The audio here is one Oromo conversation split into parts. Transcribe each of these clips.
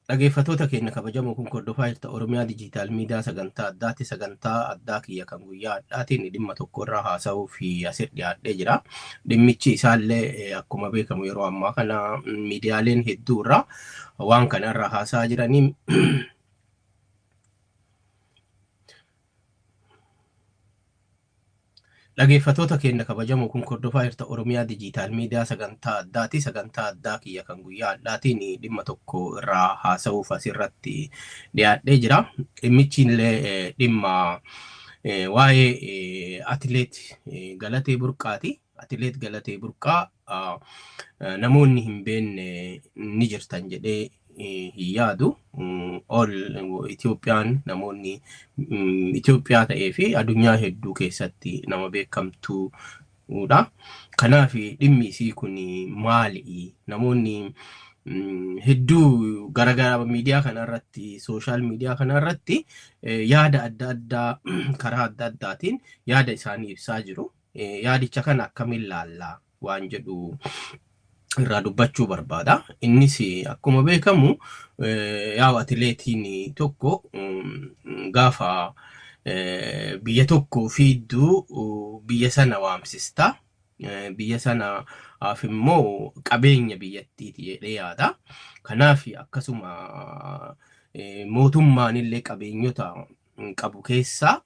Dhaggeeffattoota keenya kabajamoo kun hordofaa jirta Oromiyaa Dijiitaal Miidiyaa sagantaa addaati. Sagantaa addaa kiyya kan guyyaa addaatiin dhimma tokko irraa haasa'uu fi asirra dhiyaadhee jira. Dhimmichi isaallee akkuma beekamu yeroo ammaa kana miidiyaaleen hedduu irraa waan kana irraa haasa'aa jiranii dhaggeeffattoota keenya kabajamoo kun hordofaa jirta Oromiyaa Dijiitaal Miidiyaa sagantaa addaati. Sagantaa addaa kiyya kan guyyaa addaatiin dhimma tokko irraa haasa'uuf asirratti dhiyaadhee jira. Dhimmichi illee dhimma waa'ee atileet Galatee Burqaati. Atileet Galatee Burqaa namoonni hin beekne ni jirtan jedhee yaadu ol Itoophiyaan namoonni Itoophiyaa ta'ee fi addunyaa hedduu keessatti nama beekamtuudha. Kanaaf dhimmi isii kun maali? Namoonni hedduu garagara miidiyaa kanarratti sooshaal miidiyaa kanarratti yaada adda addaa karaa adda addaatiin yaada isaanii ibsaa jiru. Yaadicha kana akkamiin ilaallaa waan jedhu irraa dubbachuu barbaada. Innis akkuma beekamu yaa atileetiin tokko gaafa biyya tokko fiidduu biyya sana waamsista. Biyya sanaaf immoo qabeenya biyyattiiti jedhee yaada. Kanaaf akkasuma mootummaan illee qabeenyota qabu keessaa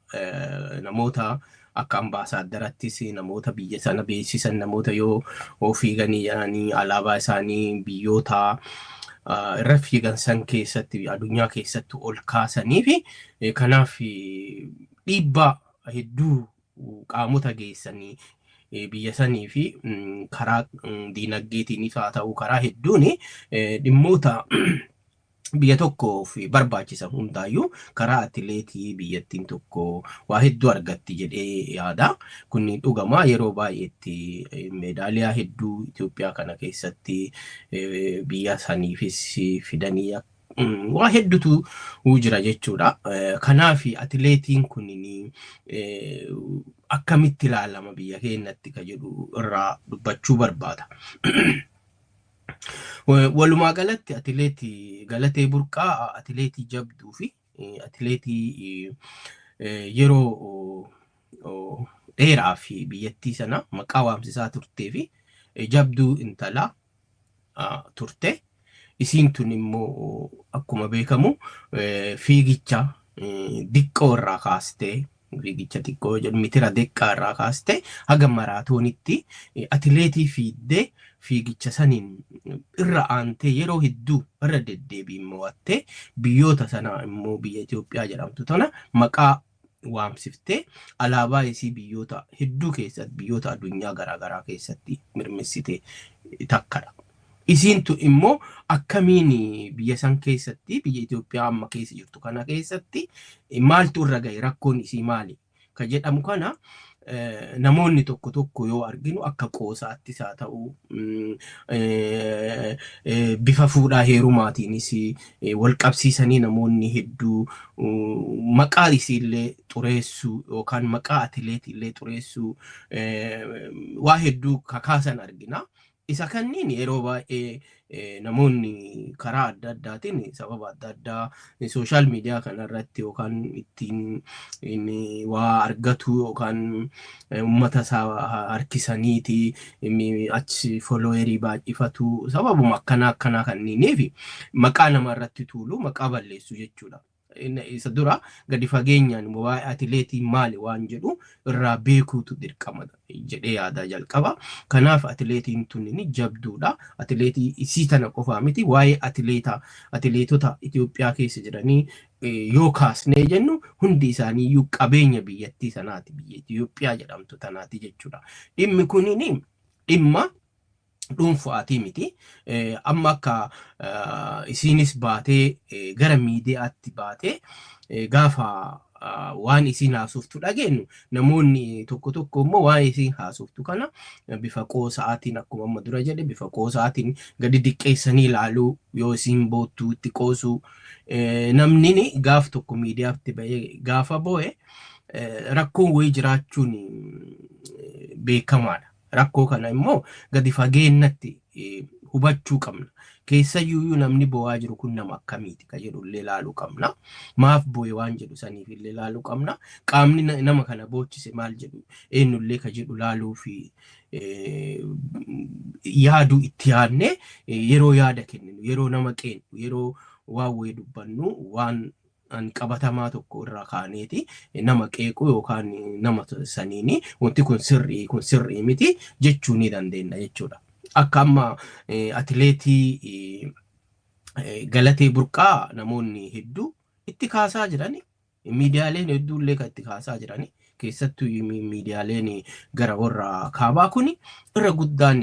namoota akka ambaasaaderattis namoota biyya sana beeksisan namoota yoo fiiganii jiranii alaabaa isaanii biyyoota irra fiigan san keessatti addunyaa keessatti ol kaasanii fi kanaaf dhiibbaa hedduu qaamota geessanii biyya sanii fi karaa diinagdeetiinis haa ta'u karaa hedduun dhimmoota biyya tokkoof barbaachisan hundaayyuu karaa atileetii biyyattiin tokko waa hedduu argatti jedhee yaada. Kun dhugamaa yeroo baay'eetti meedaaliyaa hedduu Itoophiyaa kana keessatti biyya saniifis fidanii waa hedduutu jira jechuudha. Kanaaf atileetiin kun akkamitti ilaalama biyya keenyatti ka jedhu irraa dubbachuu barbaada. Walumaa galatti atileetii Galatee Burqaa atileetii jabduu fi atileetii yeroo dheeraa fi biyyattii sana maqaa waamsisaa turtee fi jabduu intalaa turte. Isiin tun immoo akkuma beekamu fiigicha diqqoo irraa kaastee fiigicha xiqqoo mitira diqqaa irraa kaastee haga maraatoonitti atileetii fiiddee fiigicha saniin irra aantee yeroo hedduu irra deddeebiin mo'attee biyyoota sana immoo biyya Itoophiyaa jedhamtu tana maqaa waamsiftee alaabaa isii biyyoota hedduu keessatti biyyoota addunyaa garaagaraa keessatti mirmissite takkadha. Isiintu immoo akkamiin biyya san keessatti biyya Itoophiyaa amma keessa jirtu kana keessatti maaltu irra gahe rakkoon isii maali ka jedhamu kana namoonni tokko tokko yoo arginu akka qoosaattis haa ta'u bifa fuudhaa heerumaatiinis wal qabsiisanii namoonni hedduu maqaa isiillee xureessuu yookaan maqaa atileetiillee xureessuu waa hedduu kakaasan argina. Isa kanniin yeroo baay'ee namoonni karaa adda addaatiin sababa adda addaa sooshaal miidiyaa kanarratti yookaan ittiin waa argatu yookaan uummata isaa harkisaniiti achi foloowerii baay'ifatu sababuma akkanaa kanniiniif maqaa namarratti tuulu maqaa balleessu jechuudha. Isa dura gadi fageenyaan waa'ee atileetii maali waan jedhu irraa beekuutu dirqama jedhee yaada jalqaba. Kanaaf atileetiin tun jabduudha. Atileetii isii tana qofaa miti waa'ee atileetota Itoophiyaa keessa jiranii yoo kaasnee jennu hundi isaaniiyyuu qabeenya biyyattii sanaati biyya Itoophiyaa jedhamtu tanaati jechuudha. Dhimmi kunini dhimma dhuunfaatii miti. Amma akka isiinis baatee gara miidiyaatti baatee gaafa waan isiin haasoftu dhageenyu namoonni tokko tokko immoo waan isiin haasoftu kana bifa qoosa'aatiin akkuma amma dura jedhe bifa qoosa'aatiin gadi diqqeessanii ilaaluu yoo isiin boottuu itti qoosuu namni gaaf tokko miidiyaatti bahee gaafa bo'e rakkoon wayii jiraachuun beekamaadha. Rakkoo kana immoo gadi fageennatti hubachuu qabna. Keessayyuu namni bo'aa jiru kun nama akkamiiti ka jedhu illee ilaaluu qabna. Maaf bo'e waan jedhu saniif illee ilaaluu qabna. Qaamni nama kana boochise maal jedhu eenyullee ka jedhu ilaaluu fi yaaduu itti yaadne yeroo yaada kenninu yeroo nama qeennu yeroo waan wayii dubbannu waan an qabatamaa tokko irraa kaaneeti nama qeequu yookaan nama saniini wanti kun sirrii miti jechuu ni dandeenya jechuudha. Akka amma atileetii Galatee Burqaa namoonni hedduu itti kaasaa jirani miidiyaaleen hedduullee kan itti kaasaa jirani keessattuu miidiyaaleen gara warra kaabaa kuni irra guddaan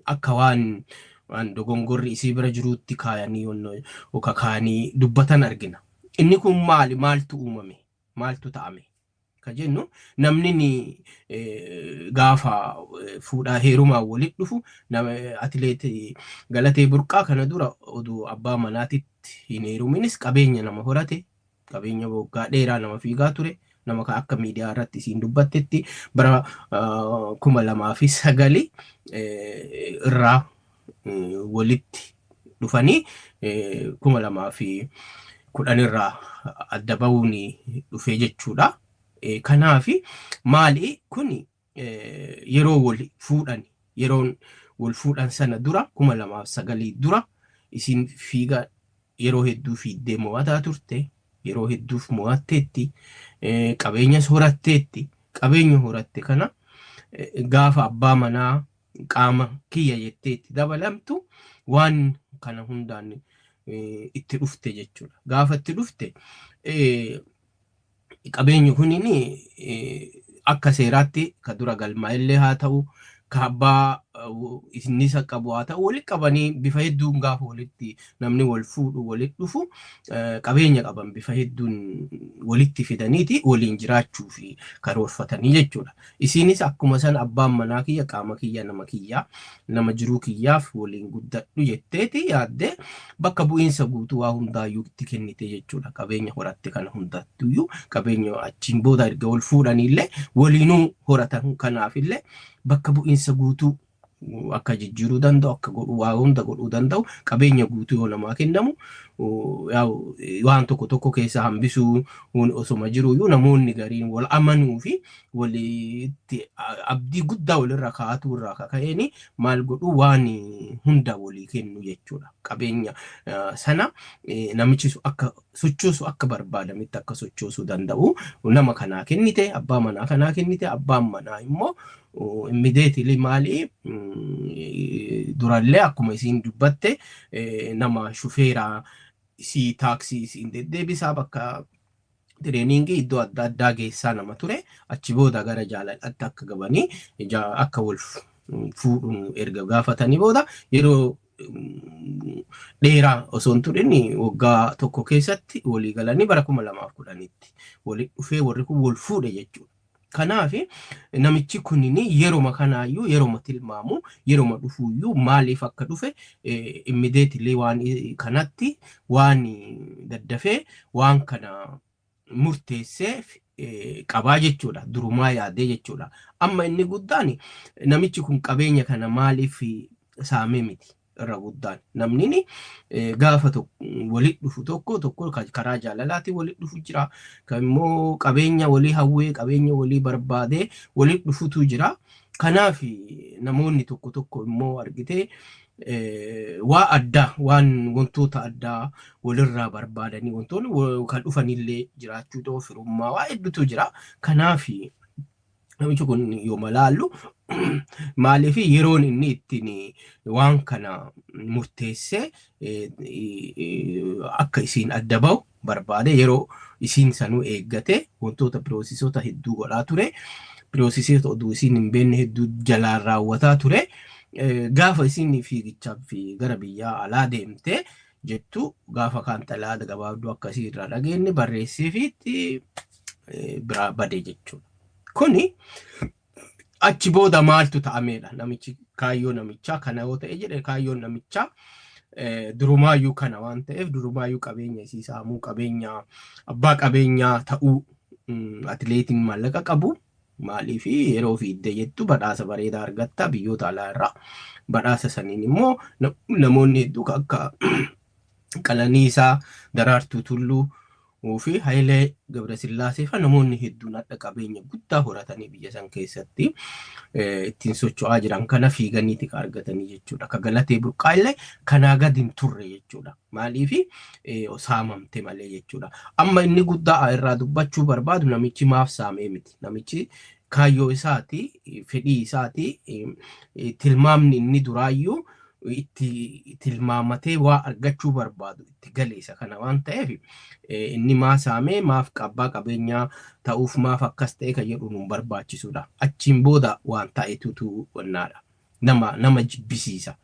akka waan dogongorri isii bira jiruutti kaayanii yookaan kaanii dubbatan argina. Inni kun maaltu uumame maaltu ta'ame ka jennu namni gaafa fuudhaa heerumaa walitti dhufu atileetii Galatee Burqaa kana dura oduu abbaa manaatitti hin heeruminis qabeenya nama horate qabeenya waggaa dheeraa nama fiigaa ture nama akka miidiyaa irratti isiin dubbattetti bara 2009 irraa walitti dhufanii 2010 irraa adda ba'uun dhufee jechuudha. Kanaafi maali kun yeroo wal fuudhan yeroon wal fuudhan sana dura 2009 dura isin fiiga yeroo hedduu fiiddee mo'ataa turte yeroo hedduuf mo'atteetti qabeenya horatteetti qabeenya horatte kana gaafa abbaa manaa qaama kiyya jetteetti dabalamtu waan kana hundaan itti dhufte jechuudha. Gaafa itti dhufte qabeenyi kunini akka seeraatti ka dura galmaa illee haa ta'u ka abbaa innis qabu haa ta'u walitti qabanii bifa hedduun gaafa walitti namni wal fuudhu walitti dhufu qabeenya qaban bifa hedduun walitti fidaniiti waliin jiraachuu fi karoorfatanii jechuudha. Isinis akkuma san abbaan manaa kiyya qaama kiyya nama jiruu kiyyaaf waliin guddadhu jetteeti yaadde bakka bu'iinsa guutuu waa hundaayyuu itti kennite jechuudha. Qabeenya horatte kana hundattuyyuu qabeenya achiin booda erga wal fuudhanillee waliinuu horatan kanaafillee bakka bu'iinsa guutuu akka jijjiiruu danda'u akka waa hunda godhuu danda'u qabeenya guutuu yoo namaa kennamu waan tokko keessa hambisuu osoma jiruyyuu namoonni gariin wal amanuu fi walitti abdii guddaa walirra kaa'atuu irraa kaka'eeni maal godhuu waan hunda walii kennu jechuudha. Qabeenya sana namichi akka sochoosu akka barbaadamitti akka sochoosuu danda'u nama kanaa kennite abbaa manaa kanaa kennite abbaan manaa immoo immediately maali durallee akkuma isiin dubbatte nama shufeeraa si taaksii isiin deddeebisaa bakka tireeningii iddoo adda addaa geessaa nama ture achi booda gara jaalalatti akka gabanii akka wal fuudhuun erga gaafatanii booda yeroo dheeraa osoo hin turin waggaa tokko keessatti walii galanii bara 2010tti walii dhufee warri kun wal fuudhe jechuudha. Kanaafi namichi kunini yeroo kanaayyuu yeroo tilmaamu yeroo dhufuuyyuu maaliif akka dhufe immediately waan kanatti waan daddafee waan kana murteessee qabaa jechuudha. Durumaa yaadee jechuudha. Amma inni guddaan namichi kun qabeenya kana maaliif saamee miti irra guddaan namni gaafa walitti dhufu tokko karaa jaalalaatti walitti dhufu jira kammoo qabeenya walii hawwee qabeenya walii barbaade walitti dhufutu jira. Kanaaf namoonni tokko immoo argite waa adda waan wantoota addaa walirraa barbaadanii wantoonni kan dhufanillee jiraachuu ta'u firummaa waa hedduutu jira. Kanaaf namichi kun yoo malaallu maaliif yeroon inni ittiin waan kana murteessee akka isiin adda ba'u barbaade yeroo isiin sanuu eeggate wantoota piroosisoota hedduu godhaa ture. Piroosisoota oduu isiin hin beekne hedduu jalaan raawwataa ture. gaafa isin fiigichaaf fi gara biyyaa alaa deemte jettu gaafa kan xalaa gabaabduu akkasii irraa dhageenye barreessee fi biraa badee jechuudha. Kuni achi booda maaltu ta'ameedha namichi kaayyoo namichaa kana yoo ta'e jedhe kaayyoon namichaa durumaayyuu kana waan ta'eef durumaayyuu qabeenya isii saamuu qabeenya abbaa qabeenyaa ta'uu atileetiin maallaqa qabu maaliif yeroo fiidde jettu badhaasa bareedaa argatta biyyoota alaa irraa badhaasa saniin immoo namoonni hedduu akka Qananiisaa Daraartuu Tulluu fi Hayilee Gabrasillaasee fa namoonni hedduun adda qabeenya guddaa horatanii biyya san keessatti ittiin socho'aa jiran kana fiiganiiti ka argatanii jechuudha. Ka Galatee Burqaa illee kanaa gadi hin turre jechuudha. Maaliif saamamte malee jechuudha. Amma inni guddaa irraa dubbachuu barbaadu namichi maaf saamee miti. Namichi kaayyoo isaati fedhii isaati tilmaamni inni duraayyuu itti tilmaamatee waa argachuu barbaadu itti galeessa kana waan ta'eef inni maa saamee maaf abbaa qabeenyaa ta'uuf maaf akkas ta'e kan jedhu nu barbaachisudha. Achiin booda waan ta'etutu wannaadha. Nama jibbisiisa.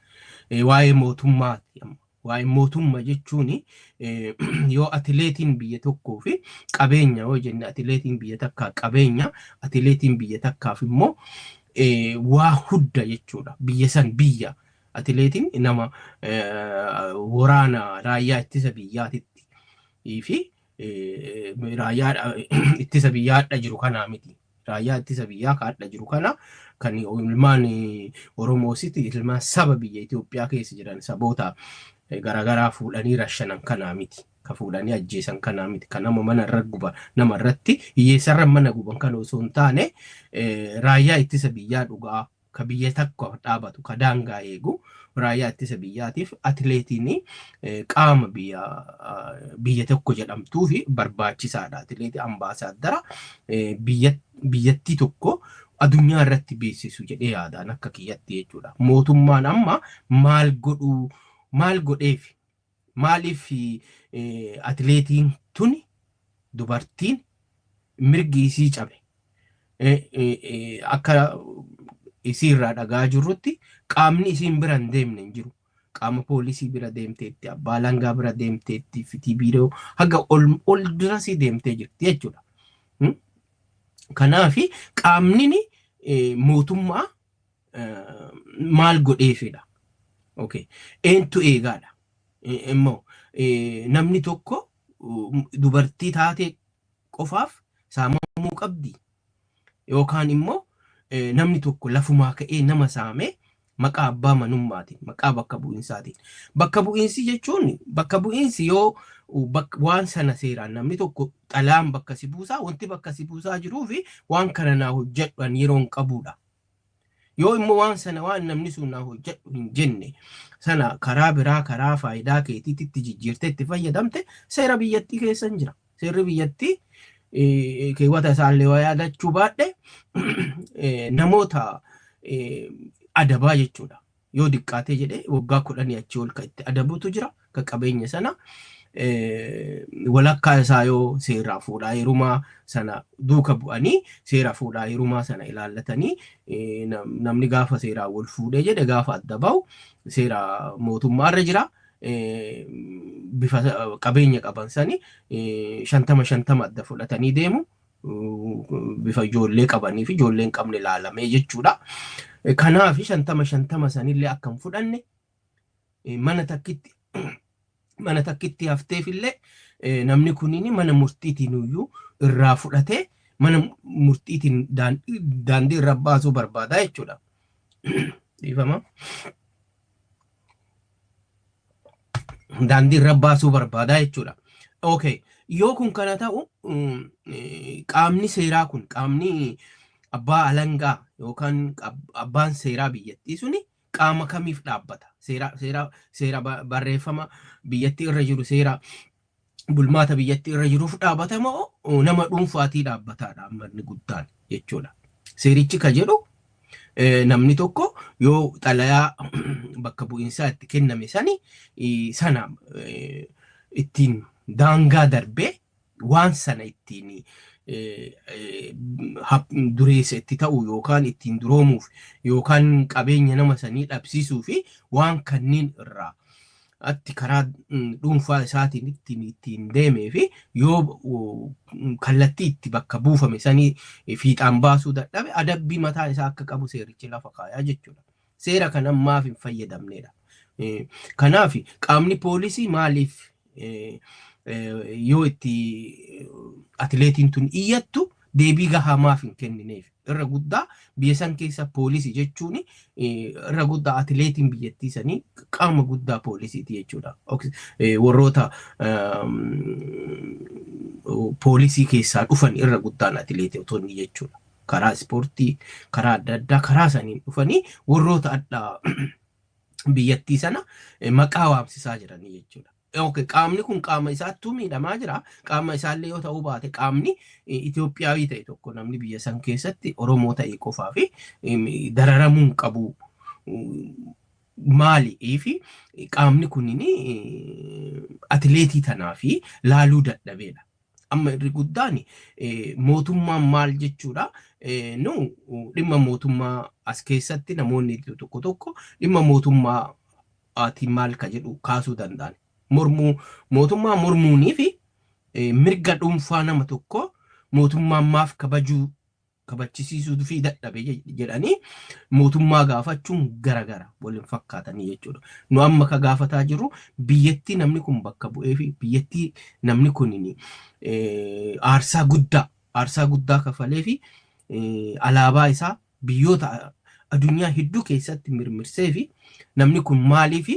Waa'ee mootummaati. Waa'ee mootummaa jechuun yoo atileetiin biyya tokkoo fi qabeenya yoo jenne atileetiin biyya takkaa qabeenya atileetiin biyya takkaaf immoo waa hudda jechuudha. Biyya san biyya atileetiin nama waraana raayyaa ittisa biyyaatitti fi raayyaa ittisa biyyaadha jiru kana miti. Raayyaa ittisa biyyaa kaadha jiru kana kan ilmaan Oromoositi ilmaan saba biyya Itoophiyaa keessa jiran saboota garagaraa fuudhanii rashanan kana miti. Ka fuudhanii ajjeesan kana miti. Kan nama mana irra guban nama irratti hiyyeessarra mana guban kan osoo hin taane raayyaa ittisa biyyaa dhugaa ka biyya takka dhaabatu ka daangaa eegu raayyaa ittisa biyyaatiif atileetiin qaama biyya tokko jedhamtuu fi barbaachisaadha. Atileetii ambaasaadara biyyattii tokko addunyaa irratti beeksisu jedhee yaadaan akka kiyyatti jechuudha. Mootummaan amma maal godheef maaliif atileetiin tuni dubartiin mirgi isii cabe akka isii irraa dhagaa jirrutti qaamni isiin bira hin deemne hin jiru. Qaama poolisii bira deemteetti abbaa langaa bira deemteetti fitii biiroo haga ol durasii deemtee jirti jechuudha. Kanaafi qaamni mootummaa maal godheefidha. Okay. Eentu eegaadha. Immoo namni tokko dubartii taatee qofaaf saamamuu qabdi. Yookaan immoo namni tokko lafumaa ka'ee nama saamee maqaa abbaa manummaatiin maqaa bakka bu'insaatiin. Bakka bu'insi jechuun bakka bu'insi yoo waan sana seeraan namni tokko xalaan bakka si buusaa wanti bakka si buusaa jiruu fi waan kana naa hojjedhan yeroon qabuudha. Yoo immoo waan sana waan namni sun naa hojjedhu hin jenne sana karaa biraa karaa faayidaa keetiitti jijjiirtee itti fayyadamte seera biyyattii keessa hin jira. Seerri biyyattii keewwata isaallee waa yaadachuu baadhe namoota adabaa jechuudha. Yoo diqqaatee jedhee waggaa 10 achi ol itti adabutu jira ka qabeenya sana walakkaa isaa yoo seera fuudhaa heerumaa sana duuka bu'anii seera fuudhaa heerumaa sana ilaallatanii namni gaafa seeraa wal fuudhee jedhe gaafa adda ba'u seera mootummaarra jira. Bifa qabeenya qaban sani 50 adda fudhatanii deemu bifa ijoollee qabanii fi ijoollee hin qabne ilaalamee jechuudha. Kanaaf 50 sanillee akka hin fudhanne mana takkitti hafteefillee namni kuniin mana murtiitiin iyyuu irraa fudhatee mana murtiitiin daandii irra baasuu barbaada jechuudha. Dhiifama. Daandii irra baasuu barbaada jechuudha. Okay. Yoo kun kana ta'u qaamni seeraa kun qaamni abbaa alangaa yookaan abbaan seeraa biyyattii suni qaama kamiif dhaabbata? Seera barreeffama biyyattii irra jiru seera bulmaata biyyattii irra jiruuf dhaabbata moo nama dhuunfaatii dhaabbataadha ammanni guddaan jechuudha. Seerichi ka jedhu namni tokko yoo xalayaa bakka bu'insaa itti kenname sana ittiin daangaa darbee waan sana ittiin dureessa itti ta'u yookaan ittiin duroomuuf yookaan qabeenya nama sanii dhabsiisuu fi waan kanneen irraa atti karaa dhuunfaa isaatiin ittiin deemee fi yoo kallattii itti bakka buufame sanii fiixaan baasuu dadhabe adabbii mataa isaa akka qabu seerichi lafa kaayaa jechuudha. Seera kana maaf hin fayyadamnedha. Kanaaf qaamni poolisii maaliif yoo itti atileetiin tun iyyattu deebii gahaa maaf hin kennineef? Irra guddaa biyya san keessa poolisii jechuun irra guddaa atileetiin biyyattii sanii qaama guddaa poolisiiti jechuudha. Warroota poolisii keessaa dhufan irra guddaan atileetonni jechuudha. Karaa ispoortii, karaa adda addaa, karaa saniin dhufanii warroota addaa biyyattii sana maqaa waamsisaa jiranii jechuudha. Qaamni kun qaama isaattuu miidhamaa jira. Qaama isaallee yoo ta'uu baate qaamni Itoophiyaawii ta'e tokko namni biyya san keessatti Oromoo ta'e qofaa fi dararamuun qabu maali fi qaamni kunin atileetii tanaa fi laaluu dadhabeedha. Amma irri guddaan mootummaan maal jechuudha. Nu dhimma mootummaa as keessatti namoonni tokko tokko dhimma mootummaa ati maal ka jedhu kaasuu danda'an. Mootummaa mormuunii fi mirga dhuunfaa nama tokko mootummaan maaf kabachisiisuu fi dadhabe jedhanii mootummaa gaafachuun garagara waliin fakkaatanii jechuudha. Nu amma ka gaafataa jiru biyyattii namni kun bakka bu'ee fi biyyattii namni kun aarsaa guddaa kafalee fi alaabaa isaa biyyoota addunyaa hedduu keessatti mirmirsee fi namni kun maalii fi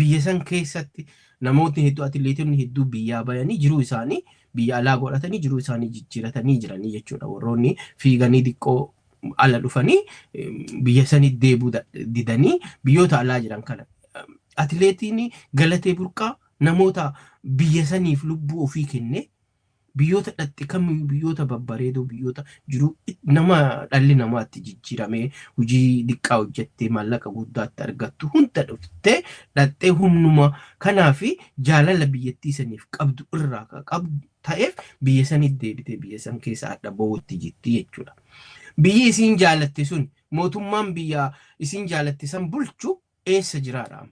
biyya san keessatti namoonni hedduu atileetonni hedduu biyyaa bayanii jiruu isaanii biyya alaa godhatanii jiruu isaanii jijjiiratanii jiranii jechuudha. Warroonni fiiganii diqqoo ala dhufanii biyya sanii deebuu didanii biyyoota alaa jiran kana. Atileetiin Galatee Burqaa namoota biyya saniif lubbuu ofii kenne biyyoota dhatti kamii biyyoota babbareedoo biyyoota jiru nama dhalli namaatti jijjiiramee hojii diqqaa hojjettee maallaqa guddaatti argattu hunda dhuftee dhattee humnuma kanaa fi jaalala biyyattii saniif qabdu irraa qabdu ta'eef biyya saniif deebitee biyya san keessa adda ba'uutti jirti jechuudha. Biyyi isiin jaalatte sun mootummaan biyya isiin jaalatte san bulchu eessa jiraadha?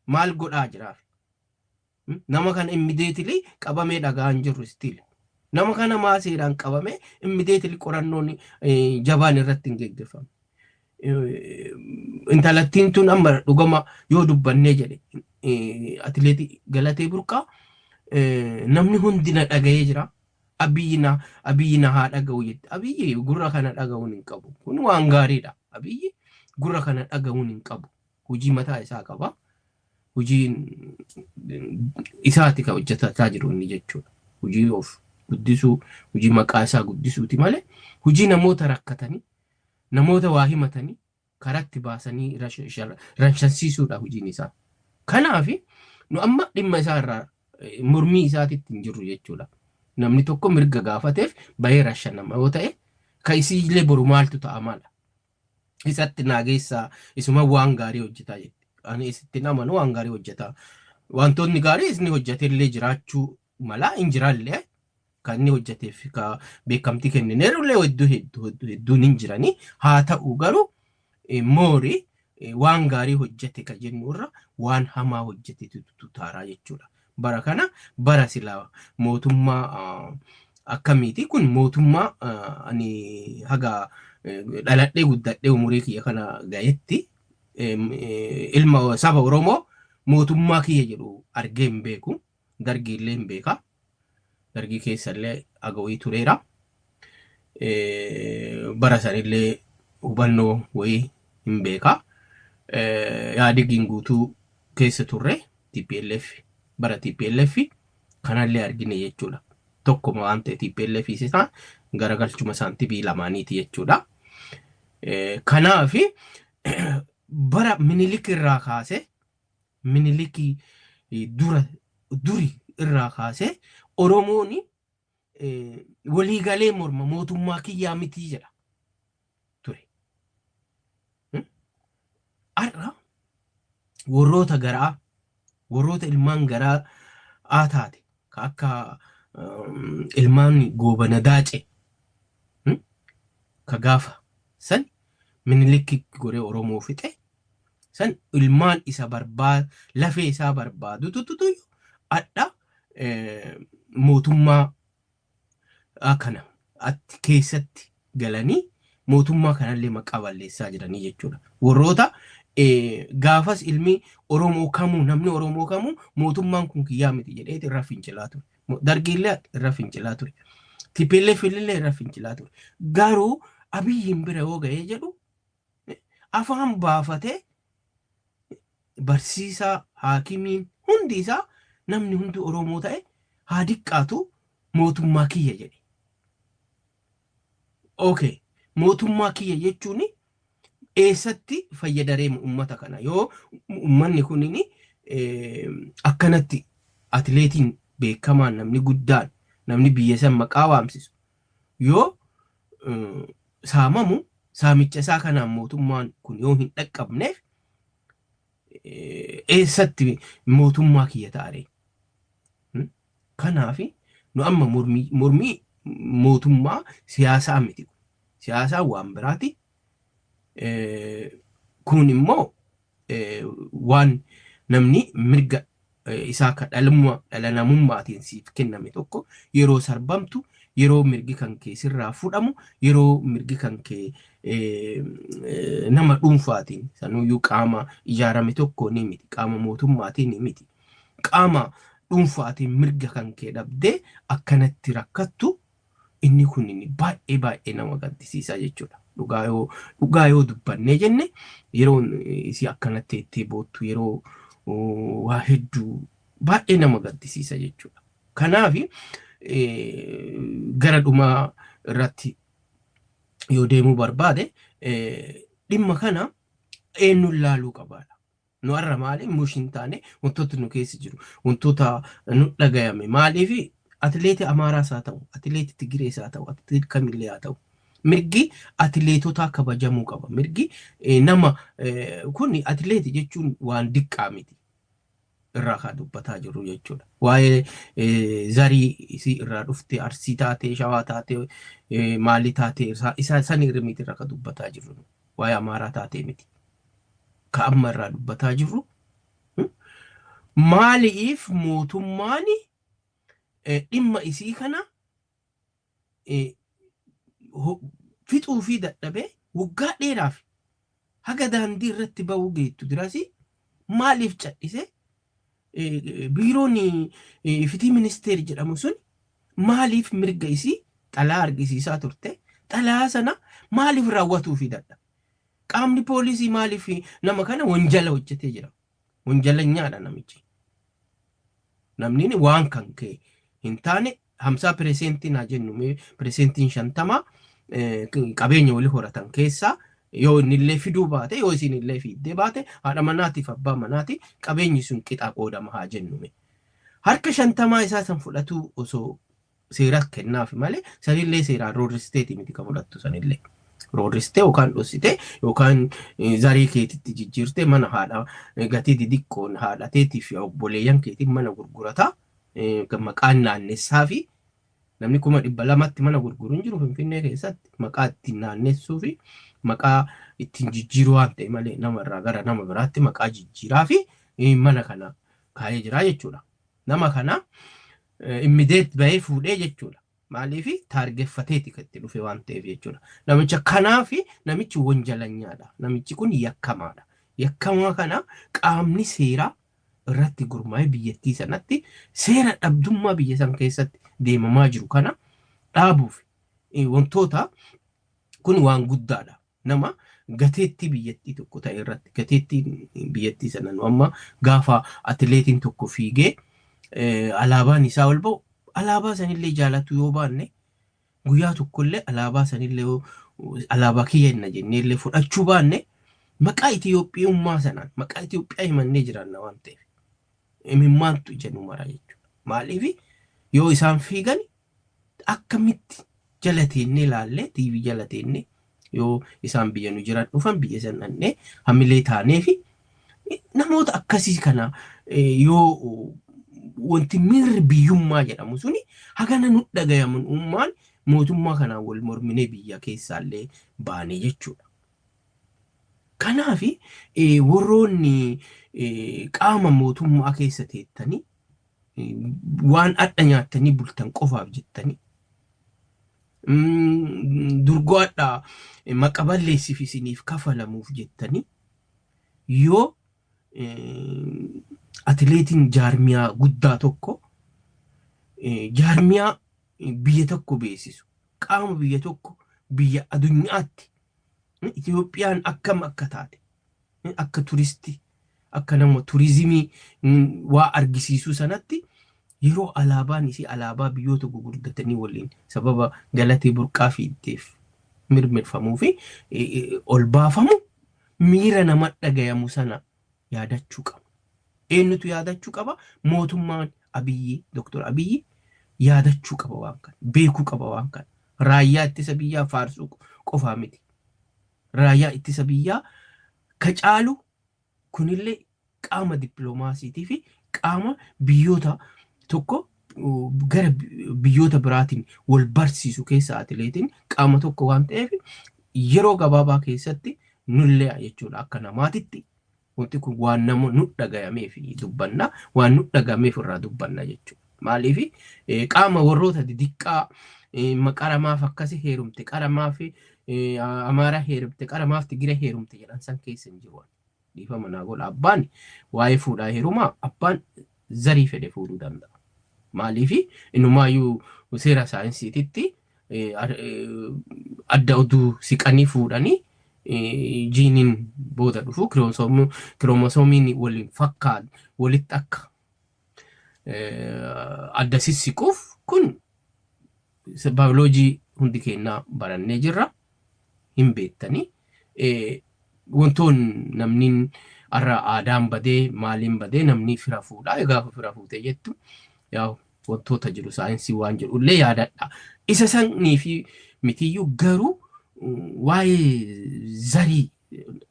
Maal godhaa jiraaf? Nama kana immediately qabamee dhagaan jirru still. Nama kana maaseedhaan qabamee immediately qorannoon jabaan irratti hin geggeeffamu. Intalattiin tun amma dhugama yoo dubbannee jedhe atileetii Galatee Burqaa namni hundi na dhaga'ee jira. Abiyyi na haa dhaga'u jette. Abiyyi gurra kana dhaga'uun hin qabu. Kun waan gaariidha. Abiyyi gurra kana dhaga'uun hin qabu. Hojii mataa isaa qaba. Hojiin isaati ka hojjetataa jiru inni jechuudha. Hojii of guddisuu, hojii maqaa isaa guddisuuti malee hojii namoota rakkatanii, namoota waa himatanii karatti baasanii ranshansiisuudha hojiin isaa. Kanaaf nu amma dhimma isaa irraa mormii isaatitti hin jirru jechuudha. Namni tokko mirga gaafateef bahee rashanama yoo ta'e ka isiillee boru maaltu ta'a maala. Isatti naageessaa isuma waan gaarii hojjetaa jechuudha. Ani isitti namanu waan gaarii hojjeta. Wantoonni gaarii isni hojjetellee jiraachuu mala hin jiraallee kan inni hojjeteef ka beekamtii kennineerullee hedduun hin jiranii. Haa ta'u garuu moorii waan gaarii hojjete ka jennu irra waan hamaa hojjetetu taaraa jechuudha. Bara kana bara silaa mootummaa akkamiiti kun mootummaa ani haga dhaladhee guddadhee umurii kiyya kana gayetti ilma saba Oromoo mootummaa kiyya jedhu argee hin beeku. Dargiillee hin beeka. Dargii keessallee agawii tureera. Bara sanillee hubannoo wayii hin beeka. Yaadigiin guutuu keessa turre TPLF bara TPLF kanallee argine jechuudha. Tokkuma waan ta'e TPLF isaan garagalchuma saantibii lamaaniiti jechuudha. Kanaaf bara Minilik irraa kaase Minilik duri irraa kaase Oromoon waliigalee morma mootummaa kiyyaa mitii jedha ture. Arra warroota garaa warroota ilmaan garaa taate akka ilmaan Goobana Daacee ka gaafa san Minilikki goree Oromoo fixe san ilmaan isa barbaadu lafee isaa barbaadu tututu adda mootummaa kana atti keessatti galanii mootummaa kanallee maqaa balleessaa jiranii jechuudha. Warroota gaafas ilmi Oromoo kamuu namni Oromoo kamuu mootummaan kun kiyyaa miti jedheeti irra fincilaa ture. Dargiillee irra fincilaa ture. TPLF illee irra fincilaa ture. Garuu Abiyyiin bira yoo ga'ee jedhu afaan baafatee barsiisaa haakimiin hundi isaa namni hundi Oromoo ta'e haa diqqaatu mootummaa kiyya jedhe. Okay, mootummaa kiyya jechuun eessatti fayyadamee uummata kana yoo uummanni kunini akkanatti atileetiin beekamaan namni guddaan namni biyya san maqaa waamsisu yoo saamamu saamicha isaa kanaan mootummaan kun yoo hin dhaqqabneef eessatti mootummaa kiyya ta'are. Kanaaf nu amma mormii mootummaa siyaasaa miti. Siyaasaa waan biraati. Kun immoo waan namni mirga isaa ka dhala namummaatiin siif kenname tokko yeroo sarbamtu yeroo mirgi kan kee sirraa fudhamu yeroo mirgi kan kee nama dhuunfaatiin sanuyyuu qaama ijaarame tokko ni miti qaama mootummaatiin ni miti qaama dhuunfaatiin mirga kan kee dhabdee akkanatti rakkattu inni kun baay'ee nama gaddisiisa jechuudha. Dhugaa yoo dubbannee jenne yeroo isii akkanatti itti boottu yeroo waa hedduu baay'ee nama gaddisiisa jechuudha. Kanaaf gara dhumaa irratti yoo deemuu barbaade dhimma kana eenyuun laaluu qabaadha. Nu har'a maali mushin taane wantoota nu keessa jiru wantoota nu dhagayame maaliif atileetii Amaaraas haa ta'u atileetii Tigirees haa ta'u atileetii kamillee haa ta'u mirgi atileetota kabajamuu qaba. Mirgi nama kun atileetii jechuun waan diqqaa miti. Irraa kan dubbataa jiru jechuudha. Waa'ee zarii isii irraa dhufte Arsii taatee Shawaa taatee Maalii taatee isa san irratti irraa kan dubbataa jiru. Waa'ee Amaaraa taatee miti. Ka amma irraa dubbataa jiru maaliif mootummaan dhimma isii kana fixuu fi dadhabee waggaa dheeraaf haga daandii irratti ba'uu geettu dirasi maaliif cadhise biiroon fitii ministeerii jedhamu sun maaliif mirga isii xalaa argisiisaa turte xalaa sana maaliif raawwatuu fi dadhabe qaamni poolisii maaliif nama kana wanjala hojjetee jira wanjalanyaadha namichi namni waan kan kee hin taane 50% na jennu percentiin 50 qabeenya walii horatan keessaa yoo inni fiduu baate yoo isin illee fidde baate haadha manaatiif abbaa manaati qabeenyi sun qixa qoodama haa jennu harka 50 isaa san fudhatu osoo seera kennaaf malee sanillee seeraan roorristeeti miti kan fudhattu sanillee roorriste yookaan dhossite yookaan zarii keetitti jijjiirte mana haadha gatii didiqqoon haadha teetiif obboleeyyan keetiin mana gurgurata maqaan naannessaa fi namni 200tti mana gurguruun jiru Finfinnee keessatti maqaa ittiin naannessuu fi maqaa ittiin jijjiiruu waan ta'e malee nama irraa gara nama biraatti maqaa jijjiiraa fi mana kana kaayee jira jechuudha. Nama kana immediate bahee fuudhee jechuudha. Maaliif taargeeffateeti itti dhufe waan ta'eef jechuudha. Namicha kanaa fi namichi wanjalanyaadha. Namichi kun yakkamaadha. Yakkamaa kana qaamni seeraa irratti gurmaa'ee biyyattii sanatti seera dhabdummaa biyya san keessatti deemamaa jiru kana dhaabuuf wantoota kun waan guddaadha. Nama gateettii biyyattii tokko ta'e irratti gateettii biyyattii sanan amma gaafa atileetiin tokko fiigee alaabaan isaa ol ba'u alaabaa sanillee jaalatu yoo baanne guyyaa tokkollee alaabaa sanillee alaabaa kiyya hin jenneellee fudhachuu baanne maqaa Itiyoophiyummaa sanaan maqaa Itiyoophiyaa himannee jiraanna waan ta'eef imimmaantu jennu mara jechuudha. Maaliif yoo isaan fiigan akkamitti jalateennee laallee TV jalateennee yoo isaan biyya nu jiran dhufan biyya sanannee hamilee taanee fi namoota akkasii kana yoo wanti mirri biyyummaa jedhamu suni hagana nu dhagayamun ummaan mootummaa kanaan wal morminee biyya keessaallee baane jechuudha. Kanaaf warroonni qaama mootummaa keessa teettanii waan adda nyaatanii bultan qofaaf jettanii durgoodhaa maqaballeessiif isiniif kafalamuuf jettanii yoo atileetiin jaarmiyaa guddaa tokko jaarmiyaa biyya tokko beesisu qaama biyya tokko biyya addunyaatti Itoophiyaan akkam akka taate akka turistii akka nama turizimii waa argisiisu sanatti yeroo alaabaan isii alaabaa biyyoota gugurdatanii waliin sababa Galatee Burqaa fiitteef mirmirfamuu fi ol baafamu miira nama dhagayamu sana yaadachuu qaba. Eenyutu yaadachuu qaba? Mootummaan Abiyyi, Dr. Abiyyi yaadachuu qaba waan kana, beekuu qaba waan kana. Raayyaa ittisa biyyaa faarsuu qofaa miti. Raayyaa ittisa biyyaa ka caalu kunillee qaama dippiloomaasiitii fi qaama biyyoota tokko gara biyyoota biraatiin wal barsiisu keessa atileetiin qaama tokko waan ta'eef yeroo gabaabaa keessatti nullee jechuudha akka namaatitti wanti kun waan nama nu dhagayameef dubbanna waan nu dhagameef irraa dubbanna jechuudha. Maaliif qaama warroota didiqqaa maqaramaaf akkasi heerumte qaramaaf Amaara heerumte qaramaaf Tigiree heerumte jedhan san keessa hin jiru. Dhiifama naa godha abbaan waa'ee fuudhaa heerumaa abbaan zarii fedhe fuudhuu danda'a. Maaliif innumaayyuu seera saayinsiititti adda oduu siqanii fuudhanii jiiniin booda dhufu kiroomoosoomiin waliin fakkaatu walitti akka adda sissiquuf kun baayoloojii hundi keenyaa barannee jirra hin beektanii wantoon namni arra aadaan badee maaliin badee namni fira fuudhaa egaa fira fuutee jettu yaa wantoota jiru saayinsii waan jedhullee yaadadha. Isa sanii fi mitiyyuu garuu waa'ee zarii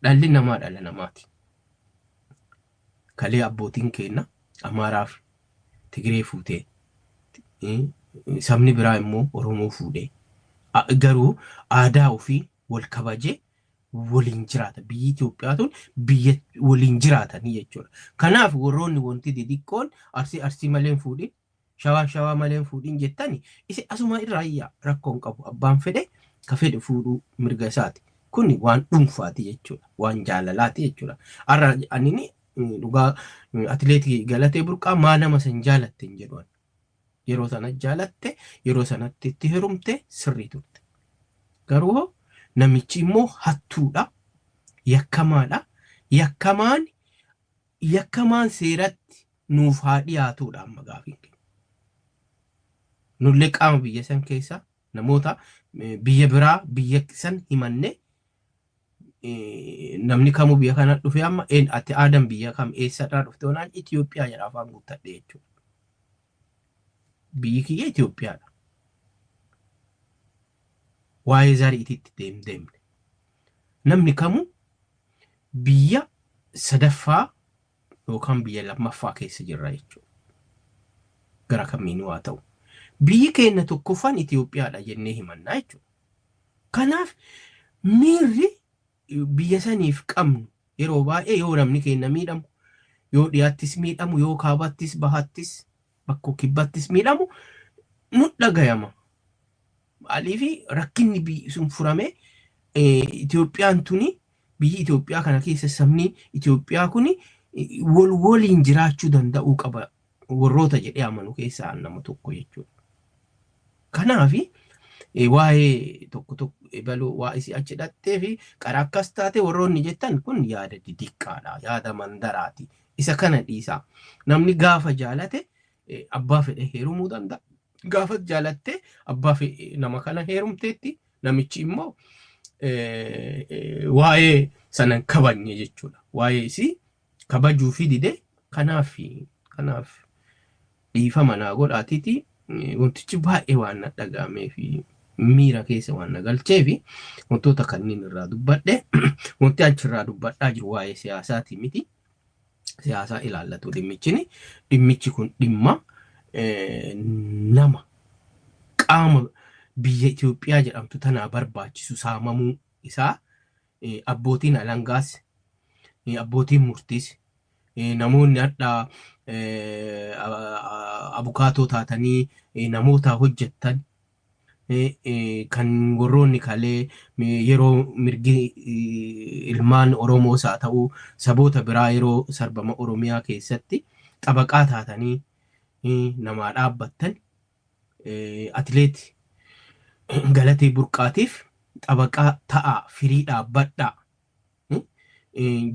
dhalli namaa dhala namaati. Kalee abbootiin keenya Amaaraaf Tigiree fuutee sabni biraa immoo Oromoo fuudhee garuu aadaa ofii wal kabajee waliin jiraata. Biyyi Itoophiyaa tun biyya waliin jiraatanii jechuudha. Kanaaf warroonni wanti didiqqoon arsii malee fuudhin shawaa malee fuudhin jettani isi asuma irraa rakkoon qabu abbaan fedhe ka fedhe fuudhuu mirga isaati. Kuni waan dhuunfaati jechuudha. Waan jaalalaati jechuudha. Arra anini dhugaa atileetii Galatee Burqaa maa nama san jaalatte hin jedhu. Yeroo sana jaalatte yeroo sanatti itti heerumte sirrii turte. Garuu namichi immoo hattuudha, yakkamaadha. Yakkamaan seeratti nuuf haa dhiyaatuudha amma gaafiin. Nullee qaama biyya san keessa namoota biyya biraa biyya san himanne namni kamuu biyya kana dhufe amma ati aadan biyya kam eessadhaa dhufte onaan Itoophiyaa jedha afaan guuttadhe jechuudha. Biyyi kiyya Itoophiyaadha. Waa'ee zariitiitti deemne. Namni kamuu biyya sadaffaa yookaan biyya lammaffaa keessa jirra jechuudha. Gara kamiinuu haa ta'u. Biyyi keenya tokkoffaan Itoophiyaadha jennee himannaa jechuudha. Kanaaf miirri biyya saniif qabnu yeroo baay'ee yoo namni keenya miidhamu yoo dhiyaattis miidhamu yoo kaabattis bahattis bakka kibbattis miidhamu nu dhagayama. Maaliif rakkinni sun furame Itoophiyaan tuni biyyi Itoophiyaa kana keessa sabni Itoophiyaa kuni waliin jiraachuu danda'uu qaba warroota jedhee amanu keessaa nama tokko jechuudha. Kanaaf waa'ee tokko baluu waa isi achi dhattee fi qaraa akkas taate warroonni jettan kun yaada didiqqaadha, yaada mandaraati. Isa kana dhiisaa. Namni gaafa jaalate abbaa fedhe heerumuu danda'a. Gaafa jaalatte abbaa nama kana heerumteetti namichi immoo waa'ee sanan kabanye jechuudha. Waa'ee isi kabajuu fi dide kanaaf dhiifama naa godhaatiiti wantichi baay'ee waan dhagaamee fi miira keessa waan galchee fi wantoota kanneen irraa dubbadhe wanti achirraa dubbadhaa jiru waa'ee siyaasaati miti. Siyaasaa ilaallatu dhimmichi kun dhimma nama qaama biyya Itoophiyaa jedhamtu tanaa barbaachisu saamamuu isaa abbootiin alangaas abbootiin murtiis namoonni hadhaa abukaatoo taatanii namoota hojjettan kan warroonni kalee yeroo mirgi ilmaan Oromoo isaa ta'uu saboota biraa yeroo sarbama Oromiyaa keessatti xabaqaa taatanii namaa dhaabbattan atileet Galatee Burqaatiif xabaqaa ta'aa firii dhaabbadhaa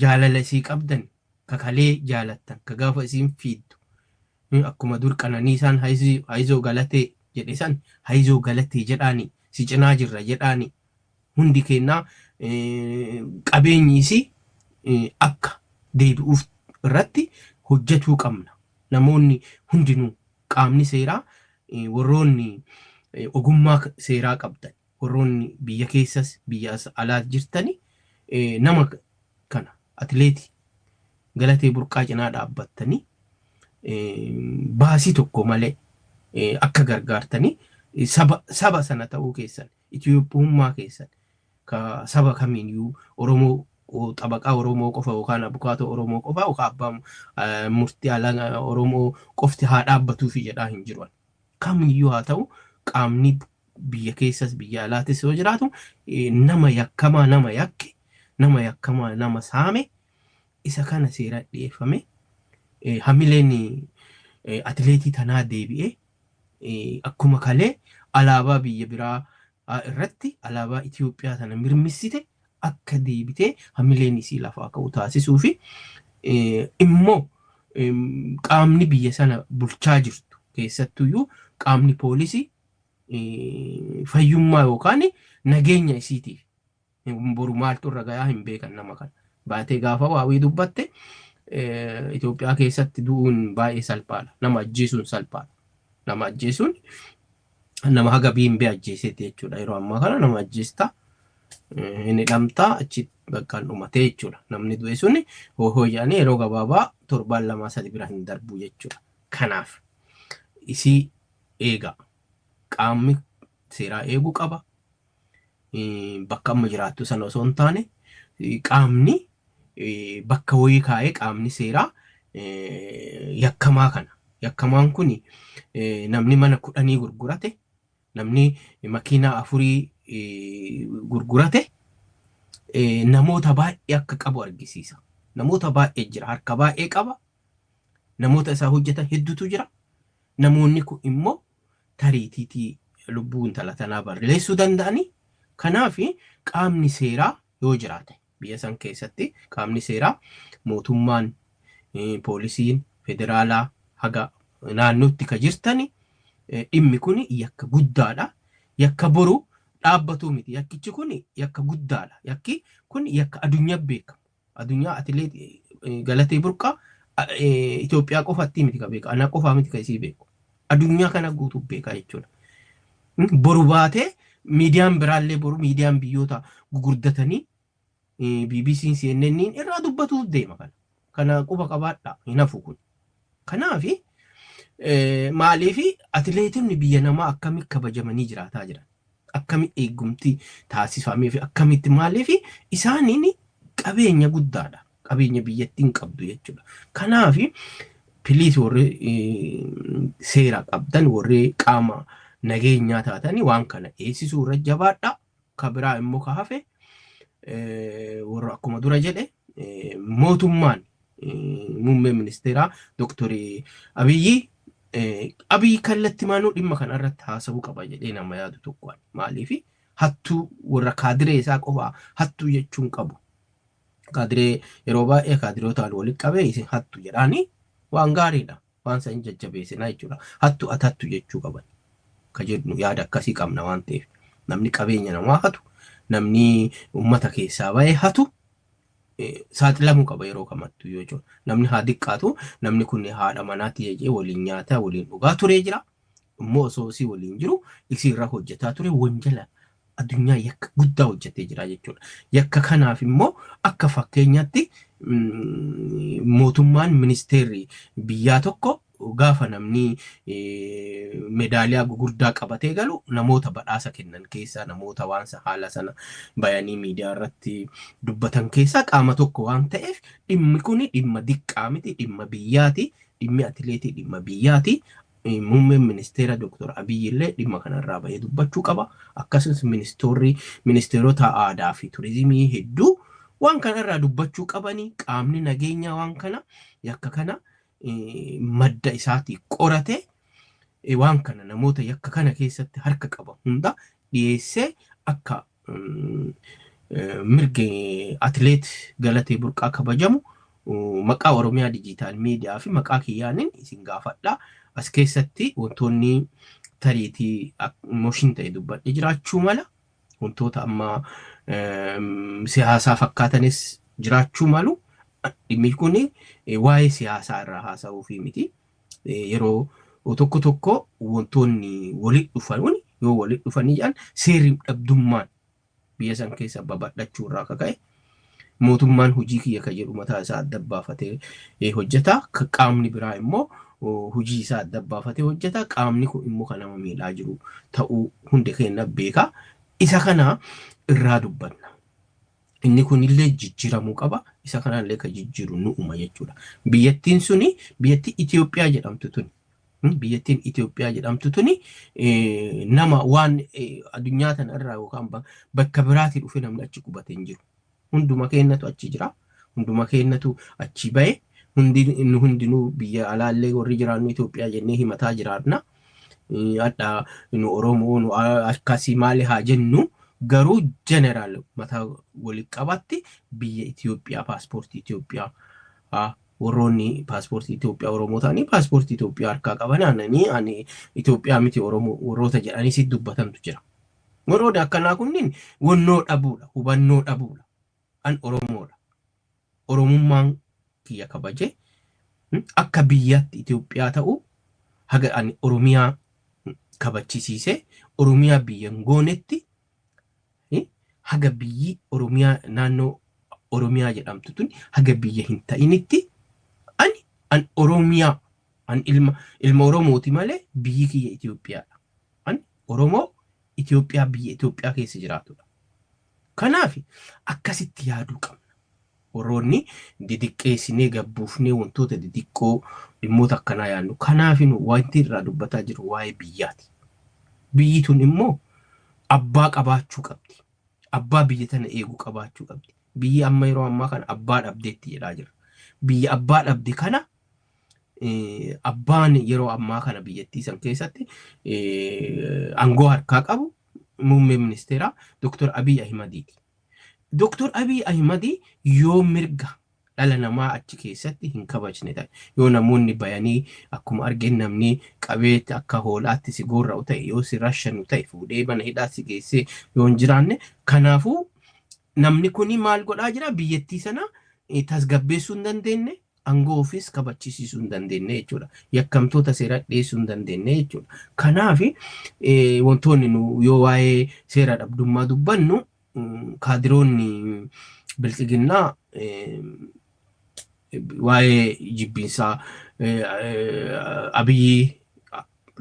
jaalala isii qabdan kakalee jaalattan ka gaafa isiin fiiddu akkuma dur Qananiisaan Hayizoo Galatee jedhe san Hayizoo Galatee jedhaani si cinaa jirra jedhaani hundi kennaa qabeenyi isii akka deebi'uuf irratti hojjetuu qabna. Namoonni hundinuu qaamni seeraa warroonni ogummaa seeraa qabdan warroonni biyya keessas biyya alaa jirtani nama kana atileetii Galatee Burqaa cinaa dhaabbattanii baasii tokko malee akka gargaartanii saba sana ta'uu keessan Itoophiyummaa keessan ka saba kamiiyyuu Oromoo xabaqaa Oromoo qofa yookaan abukaatoo Oromoo qofa yookaan abbaa murtii alaa Oromoo qofti haa dhaabbatuufi jedhaa hin jiru. Kamiiyyuu haa ta'u qaamni biyya keessas biyya alaatis yoo jiraatu nama yakkamaa nama yakke nama yakkamaa nama saame isa kana seera dhiyeeffame hamileen atileetii tanaa deebi'ee akkuma kalee alaabaa biyya biraa irratti alaabaa Itoophiyaa tana mirmissite akka deebitee hamileen isii lafaa ka'u taasisuu fi immoo qaamni biyya sana bulchaa jirtu keessattuyyuu qaamni poolisii fayyummaa yookaan nageenya isiitiif boru maaltu irra gayaa hin beekan nama kana baatee gaafa waawii dubbatte Itoophiyaa keessatti du'uun baay'ee salphaadha. Nama ajjeesuun salphaadha. Nama ajjeesuun nama haga biimbee ajjeeseeti jechuudha. Yeroo ammaa kana nama ajjeestaa inni dhamtaa achi bakkaan dhumatee jechuudha. Namni du'e suni hooyyanii yeroo gabaabaa 7-2 bira hin darbu jechuudha. Kanaaf isii eegaa qaamni seeraa eeguu qaba. Bakka amma jiraattu sana osoo hin taane qaamni bakka wayii kaa'ee qaamni seeraa yakkamaa kana. Yakkamaan kun namni mana 10 gurgurate, namni makiinaa 4 gurgurate namoota baay'ee akka qabu argisiisa. Namoota baay'ee jira, harka baay'ee qaba. Namoota isaa hojjetan hedduutu jira. Namoonni kun immoo tariitiitii lubbuun intala tanaa balleessuu danda'anii. Kanaaf qaamni seeraa yoo jiraate biyya san keessatti qaamni seeraa mootummaan poolisiin federaalaa haga naannootti ka jirtani dhimmi kun yakka guddaadha. Yakka boru dhaabbatu miti. Yakkichi kun yakka guddaadha. Yakki kun yakka addunyaa beekamu. Addunyaa atileet Galatee Burqaa Itoophiyaa qofatti miti ka beeka. Ana qofaa miti ka isii beeku. Addunyaa kana guutuu beeka jechuudha. Boru baatee miidiyaan biraallee boru miidiyaan biyyoota gugurdatanii BBC'n CNN'n irraa dubbatuuf deema kana. Kana quba qabaadha hin hafu kun. Kanaaf maaliif atileetonni biyya namaa akkamitti kabajamanii jiraataa jiran? Akkamitti eegumti taasifamee fi akkamitti maaliif isaaniin qabeenya guddaadha. Qabeenya biyyattiin qabdu jechuudha. Kanaaf piliis warri seera qabdan warri qaama nageenyaa taatanii waan kana eegsisuu irra jabaadha. Ka biraa immoo ka hafe warra akkuma dura jedhe mootummaan muummee ministeeraa Dr. Abiyyi kallattii maanuu dhimma kana irratti haasa'uu qaba jedhee nama yaadu tokkoon. Maaliif hattuu warra kaadiree isaa qofaa hattuu jechuun qabu. Kaadiree yeroo baay'ee kaadirootaan walitti qabee isin hattu jedhaanii waan gaariidha. Waan san jajjabeessinaa jechuudha. Hattu atattu jechuu qaban. Ka jedhu yaada akkasii qabna waan ta'eef. Namni qabeenya namaa hatu, namni uummata keessaa ba'ee hatu saaxilamuu qaba yeroo kamattuu yoo jiru. Namni haa diqqaatu, namni kun haadha manaatti jejee waliin nyaataa waliin dhugaa turee jira. Immoo osoo isii waliin jiru isiirra hojjetaa ture wanjala addunyaa yakka guddaa hojjetee jira jechuudha. Yakka kanaaf immoo akka fakkeenyaatti mootummaan ministeerri biyyaa tokko gaafa namni medaaliyaa gugurdaa qabatee galu namoota badhaasa kennan keessaa namoota waan haala sana bayanii miidiyaa irratti dubbatan keessaa qaama tokko waan ta'eef dhimmi kun dhimma diqqaa miti dhimma biyyaati dhimmi atileetii dhimma biyyaati. Muummeen ministeera Dr. Abiy illee dhimma kanarraa bahee dubbachuu qaba. Akkasumas ministeerota aadaa fi turizimii hedduu waan kanarraa dubbachuu qabanii qaamni nageenyaa waan kana yakka kana madda isaatii qorate waan kana namoota yakka kana keessatti harka qaba hunda dhiyeessee akka mirga atileet Galatee Burqaa kabajamu maqaa Oromiyaa Dijiitaal Miidiyaa fi maqaa kiyyaanin isin gaafadhaa. As keessatti wantoonni tariitii mooshin ta'e dubbadhe jiraachuu mala wantoota amma siyaasaa fakkaatanis jiraachuu malu dhimmi kun waa'ee siyaasaa irraa haasa'uu fi miti yeroo tokko tokko wantoonni walitti dhufan yoo walitti dhufanii jedhan seerri dhabdummaan biyya san keessa babadhachuu irraa kaka'e mootummaan hojii kiyya ka jedhu mataa isaa adda baafatee hojjeta qaamni biraa immoo hojii isaa adda baafatee hojjeta qaamni kun immoo kan nama miidhaa jiru ta'uu hundi keenya beeka isa kana irraa dubbanna inni kun illee jijjiiramuu qaba isa kana illee ka jijjiiru nu'uma jechuudha biyyattiin suni biyyattii Itoophiyaa jedhamtu tuni biyyattiin Itoophiyaa jedhamtu tuni nama waan addunyaa tana irraa yookaan bakka biraatii dhufe namni achi qubatee hin jiru hunduma keenyatu achi jira hunduma keenyatu achi ba'e hundinuu biyya alaallee warri jiraannu Itoophiyaa jennee himataa jiraanna adda nu Oromoo nu akkasii maali haa jennu garuu jeneraal mataa walitti qabatti biyya Itoophiyaa paaspoortii Itoophiyaa warroonni paaspoortii Itoophiyaa Oromoo ta'anii paaspoortii Itoophiyaa harkaa qaban ani Itoophiyaa miti Oromoo warroota jedhanii si dubbatantu jira warroonni akkanaa kunniin wannoo dhabuudha hubannoo dhabuudha an Oromoodha Oromummaan kiyya kabaje akka biyyaatti Itoophiyaa ta'u haga ani Oromiyaa kabachisiise Oromiyaa biyyan goonetti haga biyyi Oromiyaa naannoo Oromiyaa jedhamtu tun haga biyya hin ta'initti an Oromiyaa an ilma Oromooti malee biyyi kiyya Itoophiyaadha an Oromoo Itoophiyaa biyya Itoophiyaa keessa jiraatudha kanaaf akkasitti yaaduu qabna warroonni didiqqeessinee gabbuufnee wantoota didiqqoo dhimmoota akkanaa yaadnu kanaaf wanti irraa dubbataa jiru waa'ee biyyaati biyyi tun immoo abbaa qabaachuu qabdi abbaa biyya tana eeguu qabaachuu qabdi biyyi amma yeroo ammaa kana abbaa dhabdeetti jedhaa jira biyya abbaa dhabde kana abbaan yeroo ammaa kana biyyattii san keessatti aangoo harkaa qabu muummee ministeeraa Dr. Abiy Ahimadiiti. Dr. Abiy Ahimadi yoo mirga dhala namaa achi keessatti hin kabajne ta'e yoo namoonni bayanii akkuma argin namni qabeetti akka hoolaatti si gorra'u ta'e yoo si rashanu ta'e fuudhee mana hidhaa si geessee yoo hin jiraanne kanaafuu namni kuni maal godhaa jira biyyattii sana tasgabbeessuu hin dandeenye aangoo ofiis kabachisiisuu hin dandeenye jechuudha yakkamtoota seera dhiyeessuu hin dandeenye jechuudha kanaaf wantoonni nu yoo waa'ee seera dhabdummaa dubbannu kaadiroonni bilxiginnaa waa'ee jibbinsaa Abiyyi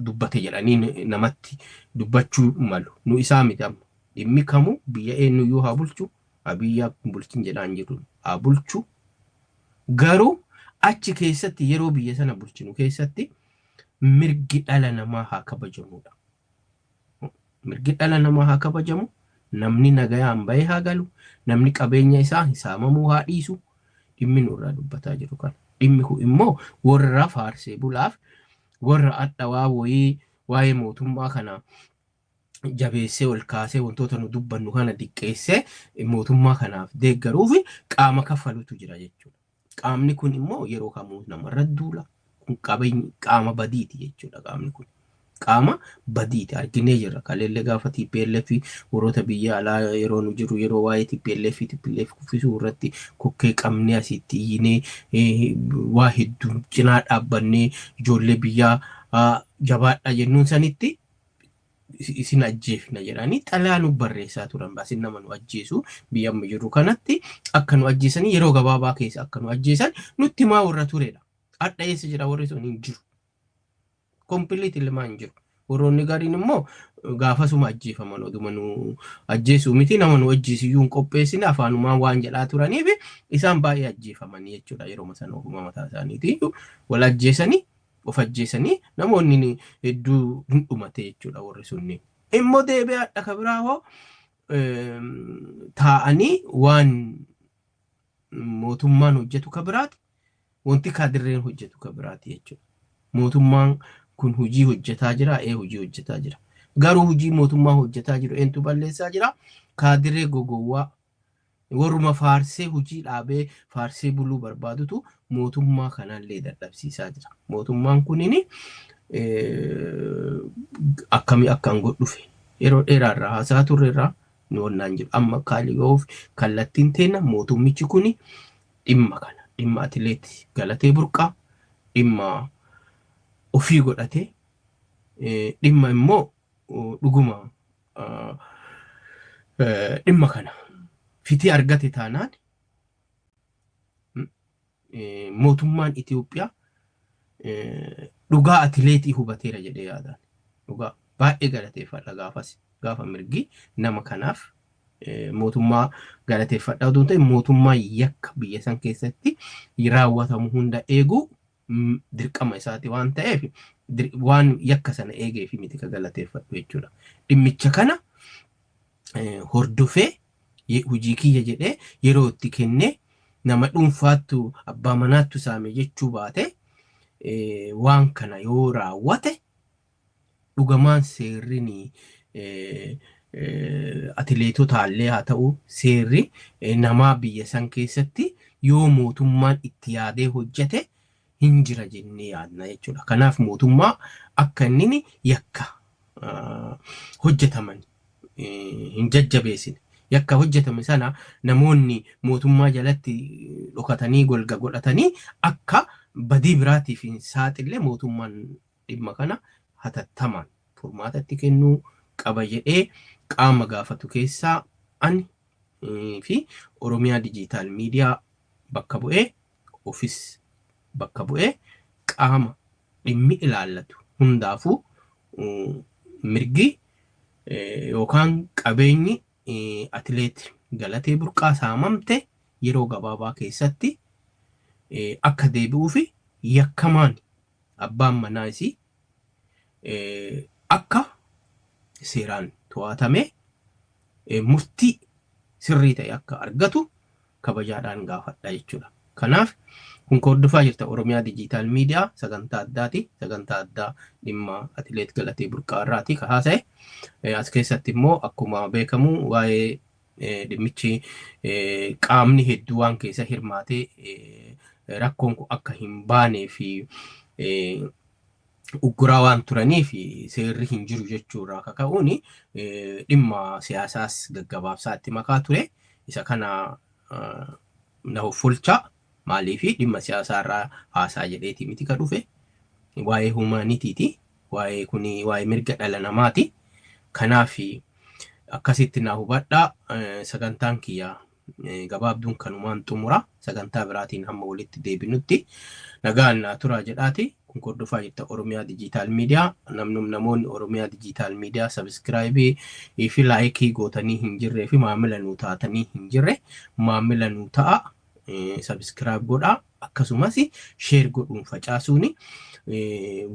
dubbate jedhanii namatti dubbachuu malu nu isaa miti amma dhimmi kamuu biyya eenyuyyuu haa bulchu Abiyyi bulchin jedhaan jiru haa bulchu garuu achi keessatti yeroo biyya sana bulchinu keessatti mirgi dhala namaa haa kabajamudha mirgi dhala namaa haa kabajamu namni nagayaan bahee haa galu namni qabeenya isaa saamamuu haa dhiisu dhimmi nurraa dubbataa jiru kana dhimmi kun immoo warra faarsee bulaaf warra adhawaa waa'ee mootummaa kana jabeessee ol kaasee wantoota nu dubbannu kana diqqeessee mootummaa kanaaf deeggaruu fi qaama kaffalutu jira jechuudha qaamni kun immoo yeroo kamuu namarra duula kun qaama badiiti jechuudha qaamni kun qaama badiiti arginee jirra kaleellee gaafa TPLF warroota biyya alaa yeroo nu jiru yeroo waa'ee TPLF kuffisuu irratti kokkee qabnee asitti iyyinee waa hedduu cinaa dhaabbannee ijoollee biyyaa jabaadha jennuun sanitti isin ajjeefna jedhanii xalaa nu barreessaa turan baasin nama nu ajjeesu biyya amma jiru kanatti akka nu ajjeesanii yeroo gabaabaa keessa akka nu ajjeesan nutti maa warra turedha adda eessa jira warri sun hin jiru Complete ilmaan jiru. Warroonni gariin immoo gaafasuma ajjeefaman odumanuu ajjeesuu miti nama nu ajjeesiyyuun qopheessine afaanumaan waan jedhaa turaniif isaan baay'ee ajjeefamanii jechuudha yeroo sana ofuma mataa isaaniitii wal ajjeesanii of ajjeesanii namoonni hedduu dhumate jechuudha warri sunniin. Immoo deebi'aa dhaka biraa hoo taa'anii waan mootummaan hojjetu ka biraati wanti kaadirreen hojjetu ka biraati jechuudha. Mootummaan kun hojii hojjetaa jira hojii hojjetaa jira. Garuu hojii mootummaa hojjetaa jiru eentu balleessaa jira kaadirree gogowwaa warruma faarsee hojii dhaabee faarsee buluu barbaadutu mootummaa kanallee dadhabsiisaa jira. Mootummaan kunini akkamii akkaan godhufe yeroo dheeraarraa haasaa turreerraa nu wannaan jiru amma kaaliyoof kallattiin teenna mootummichi kuni dhimma atileet Galatee Burqaa dhimma ofii godhatee dhimma immoo dhuguma dhimma kana fitii argate taanaan mootummaan Itoophiyaa dhugaa atileetii hubateera jedhee yaadaan. Dhugaa baay'ee galateeffadha gaafa mirgi nama kanaaf mootummaa galateeffadha utuu ta'e mootummaa yakka biyya san keessatti raawwatamu hunda eeguu dirqama isaati waan ta'eef waan yakka sana eegee fi miti ka galateeffadhu jechuudha. Dhimmicha kana hordofee hojii kiyya jedhee yeroo itti kennee nama dhuunfaattu abbaa manaattu saame jechuu baate waan kana yoo raawwate dhugamaan seerrini atileetotaallee haa ta'u seerri namaa biyya san keessatti yoo mootummaan itti yaadee hojjete hin jira jennee yaadna jechuudha. Kanaaf mootummaa akka inni yakka hojjetaman hin jajjabeessine. Yakka hojjetame sana namoonni mootummaa jalatti dhokatanii golga godhatanii akka badii biraatiif hin saaxille mootummaan dhimma kana hatattamaan furmaatatti kennuu qaba jedhee qaama gaafatu keessaa ani fi Oromiyaa Dijiitaal Miidiyaa bakka bu'ee ofis bakka bu'ee qaama dhimmi ilaallatu hundaafuu mirgi yookaan qabeenyi atileet Galatee Burqaa saamamte yeroo gabaabaa keessatti akka deebi'uu fi yakkamaan abbaan manaa isii akka seeraan to'atame murtii sirrii ta'e akka argatu kabajaadhaan gaafadha jechuudha. Kanaaf kun hordofaa jirta Oromiyaa Dijiitaal Miidiyaa sagantaa addaati. Sagantaa addaa dhimma atileet Galatee Burqaa irraati ka haasa'e. As keessatti immoo akkuma beekamu waa'ee dhimmichi qaamni hedduu waan keessa hirmaatee rakkoon kun akka hin baanee fi ugguraa waan turanii fi seerri hin jiru jechuurraa kaka'uun dhimma siyaasaas gaggabaabsaatti makaa ture. Isa kana na folchaa maalii fi dhimma siyaasaarraa haasaa jedheeti miti ka dhufe waa'ee humaanitiiti. Waa'ee kuni waa'ee mirga dhala namaati. Kanaaf akkasitti na hubadhaa sagantaan kiyyaa gabaabduun kanumaan xumura sagantaa biraatiin hamma walitti deebinutti nagaan naa turaa jedhaati. Kun hordofaa jirta Oromiyaa Dijiitaal Miidiyaa. Namoonni Oromiyaa Dijiitaal Miidiyaa sabskraayibii fi laayikii gootanii hin jirree fi maamila nuu taatanii hin jirre maamila nuu ta'a sabskraayib godhaa akkasumas sheer godhuun facaasuuni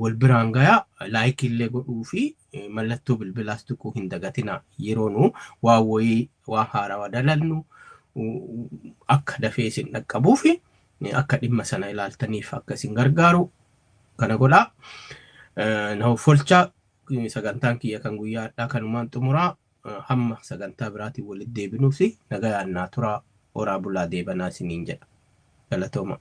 wal biraan gayaa laayikii illee godhuu fi mallattoo bilbilaas tuquu hin dagatina yeroo nu waa wayii waa haarawaa dalalnu akka dafee isin dhaqqabuuf akka dhimma sana ilaaltaniif akka isin gargaaru kana godhaa. Na folchaa sagantaan kiyya kan guyyaadhaa kanumaan xumuraa hamma sagantaa biraatiin walitti deebinuuf nagaan naa turaa horaa bulaa deebanaa isiniin jedha. Galatooma.